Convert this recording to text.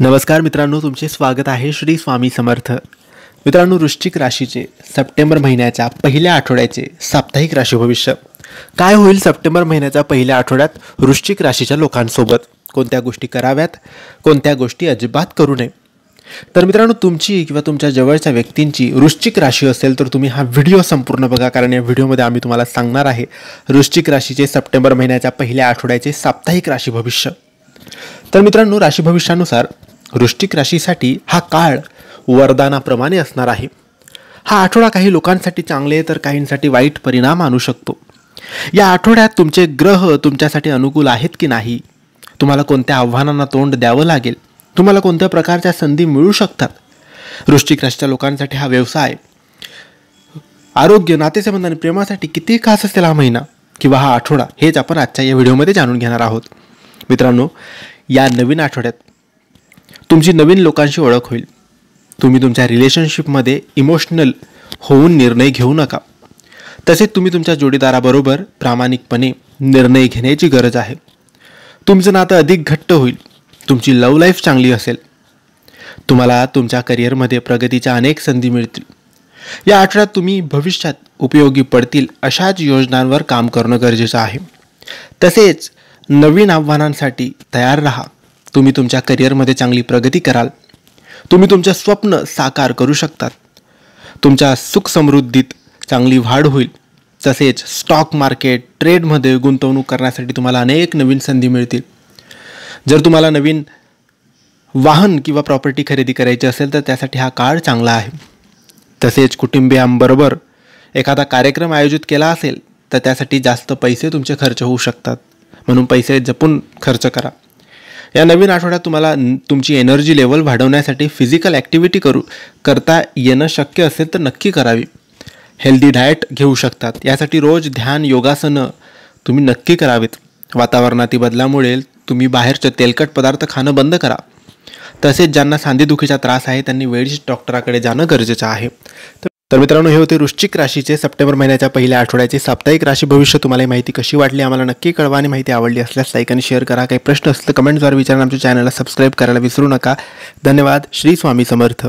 नमस्कार मित्रांनो, तुमचे स्वागत आहे श्री स्वामी समर्थ. मित्रांनो, वृश्चिक राशीचे सप्टेंबर महिन्याच्या पहिल्या आठवड्याचे साप्ताहिक राशी भविष्य काय होईल? सप्टेंबर महिन्याच्या पहिल्या आठवड्यात वृश्चिक राशीच्या लोकांसोबत कोणत्या गोष्टी कराव्यात, कोणत्या गोष्टी अजिबात करू नये. तर मित्रांनो, तुमची किंवा तुमच्या जवळच्या व्यक्तींची वृश्चिक राशी असेल तर तुम्ही हा व्हिडिओ संपूर्ण बघा, कारण या व्हिडिओमध्ये आम्ही तुम्हाला सांगणार आहे वृश्चिक राशीचे सप्टेंबर महिन्याच्या पहिल्या आठवड्याचे साप्ताहिक राशी भविष्य. तर मित्रांनो, राशी भविष्यानुसार वृश्चिक राशीसाठी हा काळ वरदानाप्रमाणे असणार आहे. हा आठवडा काही लोकांसाठी चांगले तर काहींसाठी वाईट परिणाम आणू शकतो. या आठवड्यात तुमचे ग्रह तुमच्यासाठी अनुकूल आहेत की नाही, तुम्हाला कोणत्या आव्हानांना तोंड द्यावं लागेल, तुम्हाला कोणत्या प्रकारच्या संधी मिळू शकतात. वृश्चिक राशीच्या लोकांसाठी हा व्यवसाय, आरोग्य, नातेसंबंध आणि प्रेमासाठी किती खास असेल हा महिना किंवा हा आठवडा, हेच आपण आजच्या या व्हिडिओमध्ये जाणून घेणार आहोत. मित्रांनो, या नवीन आठवड्यात तुमची नवीन लोकांशी ओळख होईल. तुम्ही तुमच्या रिलेशनशिपमध्ये इमोशनल होऊन निर्णय घेऊ नका. तसेच तुम्ही तुमच्या जोडीदाराबरोबर प्रामाणिकपणे निर्णय घेण्याची गरज आहे. तुमचं नातं अधिक घट्ट होईल. तुमची लव्ह लाईफ चांगली असेल. तुम्हाला तुमच्या करिअरमध्ये प्रगतीच्या अनेक संधी मिळतील. या आठवड्यात तुम्ही भविष्यात उपयोगी पडतील अशाच योजनांवर काम करणं गरजेचं आहे. तसेच नवीन आव्हानांसाठी तयार राहा. तुम्ही तुमच्या करिअरमध्ये चांगली प्रगती कराल. तुम्ही तुमच्या स्वप्न साकार करू शकतात. तुमच्या सुख समृद्धीत चांगली वाढ होईल. तसेच स्टॉक मार्केट, ट्रेडमध्ये गुंतवणूक करण्यासाठी तुम्हाला अनेक नवीन संधी मिळतील. जर तुम्हाला नवीन वाहन किंवा प्रॉपर्टी खरेदी करायची असेल तर त्यासाठी हा काळ चांगला आहे. तसेच कुटुंबियांबरोबर एखादा कार्यक्रम आयोजित केला असेल तर त्यासाठी जास्त पैसे तुमचे खर्च होऊ शकतात, म्हणून पैसे जपून खर्च करा. या नवीन आठवड्यात तुम्हाला तुमची एनर्जी लेवल वाढवण्यासाठी फिजिकल ॲक्टिव्हिटी करता येणं शक्य असेल तर नक्की करावी. हेल्दी डाएट घेऊ शकतात. यासाठी रोज ध्यान, योगासनं तुम्ही नक्की करावेत. वातावरणातील बदलामुळे तुम्ही बाहेरचे तेलकट पदार्थ खाणं बंद करा. तसेच ज्यांना सांधेदुखीचा त्रास आहे त्यांनी वेळीच डॉक्टराकडे जाणं गरजेचं आहे. तर मित्रांनो, हे होते वृश्चिक राशीचे सप्टेंबर महिन्याच्या पहिल्या आठवड्याचे साप्ताहिक राशी भविष्य. तुम्हाला ही माहिती कशी वाटली आम्हाला नक्की कळवा, आणि माहिती आवडली असल्यास लाईक आणि शेअर करा. काही प्रश्न असतील तर कमेंटद्वारे विचारा. आमच्या चॅनलला सबस्क्राईब करायला विसरू नका. धन्यवाद. श्री स्वामी समर्थ.